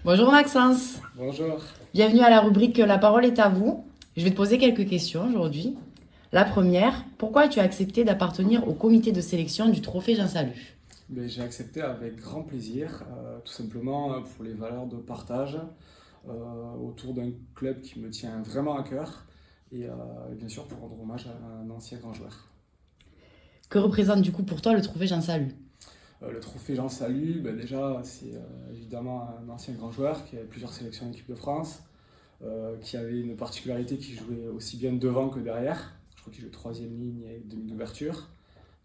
Bonjour Maxence, Bonjour. bienvenue à la rubrique La parole est à vous. Je vais te poser quelques questions aujourd'hui. La première, pourquoi as-tu accepté d'appartenir au comité de sélection du Trophée Jean Salut? J'ai accepté avec grand plaisir, tout simplement pour les valeurs de partage autour d'un club qui me tient vraiment à cœur et bien sûr pour rendre hommage à un ancien grand joueur. Que représente du coup pour toi le Trophée Jean Salut? Le trophée Jean Salut, déjà c'est évidemment un ancien grand joueur qui a plusieurs sélections en équipe de France, qui avait une particularité qui jouait aussi bien devant que derrière. Je crois qu'il jouait troisième ligne et demi d'ouverture.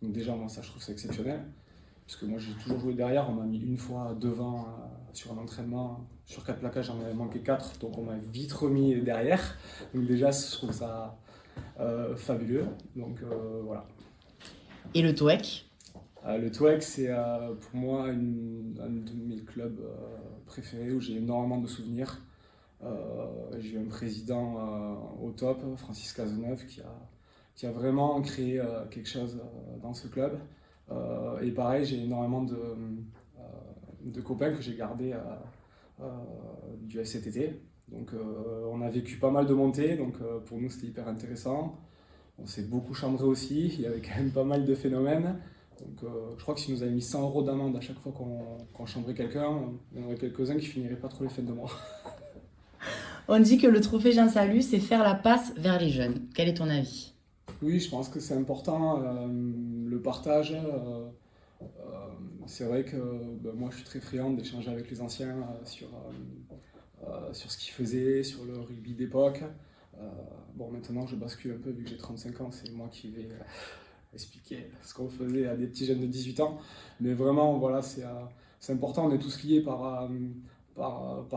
Donc déjà moi ça je trouve ça exceptionnel. Parce que moi j'ai toujours joué derrière, on m'a mis une fois devant sur un entraînement, sur 4 plaquages j'en avais manqué 4, donc on m'a vite remis derrière. Donc déjà je trouve ça fabuleux, donc voilà. Et le TOEC? Le TOEC c'est pour moi un de mes clubs préférés où j'ai énormément de souvenirs. J'ai eu un président au top, Francis Cazeneuve, qui a vraiment créé quelque chose dans ce club. Et pareil, j'ai énormément de copains que j'ai gardés du FCTT. Donc on a vécu pas mal de montées, donc pour nous c'était hyper intéressant. On s'est beaucoup chambré aussi, il y avait quand même pas mal de phénomènes. Donc je crois que si nous avait mis 100 euros d'amende à chaque fois qu'on chambrait quelqu'un, il y en aurait quelques-uns qui finiraient pas trop les fins de mois. On dit que le Trophée Jean Salut, c'est faire la passe vers les jeunes. Quel est ton avis? Oui, je pense que c'est important, le partage. C'est vrai que moi je suis très friand d'échanger avec les anciens sur ce qu'ils faisaient, sur le rugby d'époque. Bon, maintenant je bascule un peu vu que j'ai 35 ans, c'est moi qui vais expliquer ce qu'on faisait à des petits jeunes de 18 ans. Mais vraiment, voilà, c'est important, on est tous liés par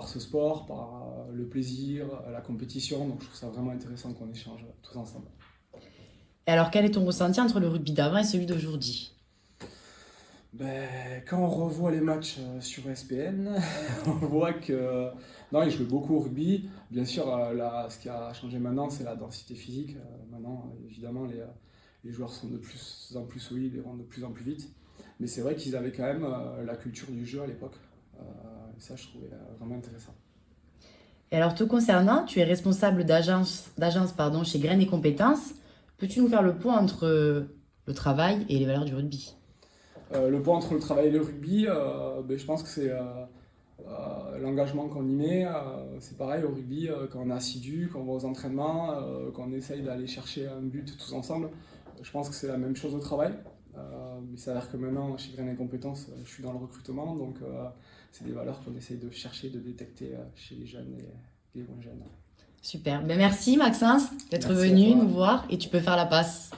ce sport, par le plaisir, la compétition. Donc je trouve ça vraiment intéressant qu'on échange tous ensemble. Et alors quel est ton ressenti entre le rugby d'avant et celui d'aujourd'hui? Quand on revoit les matchs sur SPN, on voit que non, ils jouaient beaucoup au rugby. Bien sûr, ce qui a changé maintenant, c'est la densité physique. Maintenant, évidemment, les joueurs sont de plus en plus solides et vont de plus en plus vite. Mais c'est vrai qu'ils avaient quand même la culture du jeu à l'époque. Ça, je trouvais vraiment intéressant. Et alors te concernant, tu es responsable d'agence chez Graines et Compétences. Peux-tu nous faire le point entre le travail et les valeurs du rugby? Le point entre le travail et le rugby, je pense que c'est l'engagement qu'on y met. C'est pareil au rugby, quand on est assidu, quand on va aux entraînements, quand on essaye d'aller chercher un but tous ensemble. Je pense que c'est la même chose au travail. Il s'avère que maintenant, chez Graines et Compétences, je suis dans le recrutement, donc c'est des valeurs qu'on essaye de chercher, de détecter chez les jeunes et les moins jeunes. Super. Ben merci Maxence d'être Merci à venu toi. nous voir et tu peux faire la passe.